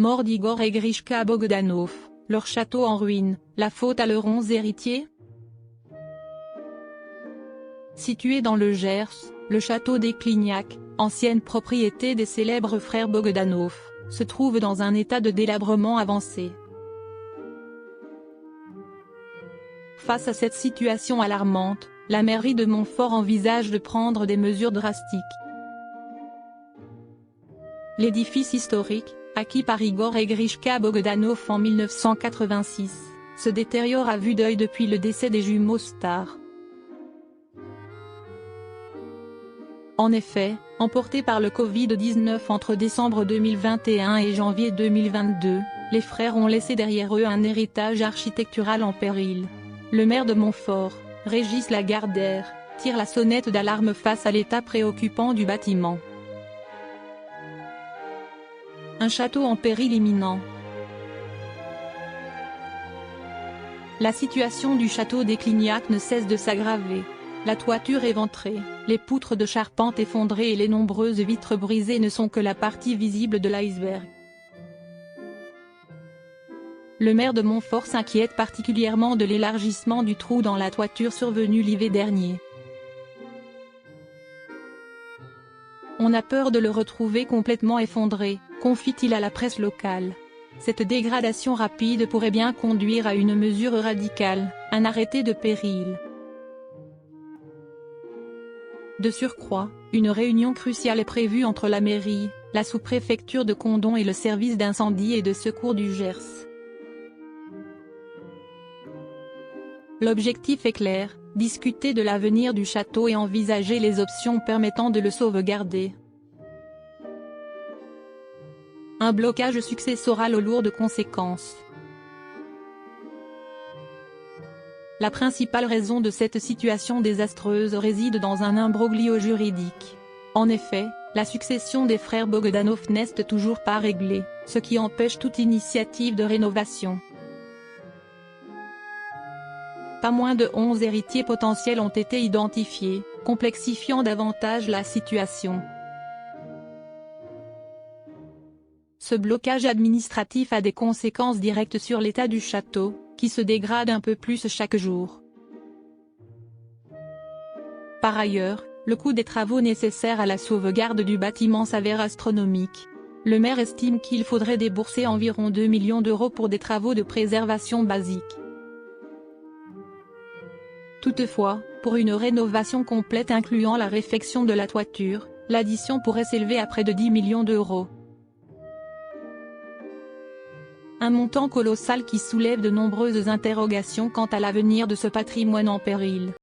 Mort d'Igor et Grishka Bogdanov, leur château en ruine, la faute à leurs 11 héritiers? Situé dans le Gers, le château des Clignac, ancienne propriété des célèbres frères Bogdanov, se trouve dans un état de délabrement avancé. Face à cette situation alarmante, la mairie de Montfort envisage de prendre des mesures drastiques. L'édifice historique, acquis par Igor et Grishka Bogdanov en 1986, se détériore à vue d'œil depuis le décès des jumeaux Star. En effet, emportés par le Covid-19 entre décembre 2021 et janvier 2022, les frères ont laissé derrière eux un héritage architectural en péril. Le maire de Montfort, Régis Lagardère, tire la sonnette d'alarme face à l'état préoccupant du bâtiment. Un château en péril imminent. La situation du château des Clignac ne cesse de s'aggraver. La toiture éventrée, les poutres de charpente effondrées et les nombreuses vitres brisées ne sont que la partie visible de l'iceberg. Le maire de Montfort s'inquiète particulièrement de l'élargissement du trou dans la toiture survenu l'hiver dernier. On a peur de le retrouver complètement effondré, confie-t-il à la presse locale. Cette dégradation rapide pourrait bien conduire à une mesure radicale, un arrêté de péril. De surcroît, une réunion cruciale est prévue entre la mairie, la sous-préfecture de Condom et le service d'incendie et de secours du Gers. L'objectif est clair, discuter de l'avenir du château et envisager les options permettant de le sauvegarder. Un blocage successoral aux lourdes conséquences. La principale raison de cette situation désastreuse réside dans un imbroglio juridique. En effet, la succession des frères Bogdanov n'est toujours pas réglée, ce qui empêche toute initiative de rénovation. Pas moins de 11 héritiers potentiels ont été identifiés, complexifiant davantage la situation. Ce blocage administratif a des conséquences directes sur l'état du château, qui se dégrade un peu plus chaque jour. Par ailleurs, le coût des travaux nécessaires à la sauvegarde du bâtiment s'avère astronomique. Le maire estime qu'il faudrait débourser environ 2 millions d'euros pour des travaux de préservation basiques. Toutefois, pour une rénovation complète incluant la réfection de la toiture, l'addition pourrait s'élever à près de 10 millions d'euros. Un montant colossal qui soulève de nombreuses interrogations quant à l'avenir de ce patrimoine en péril.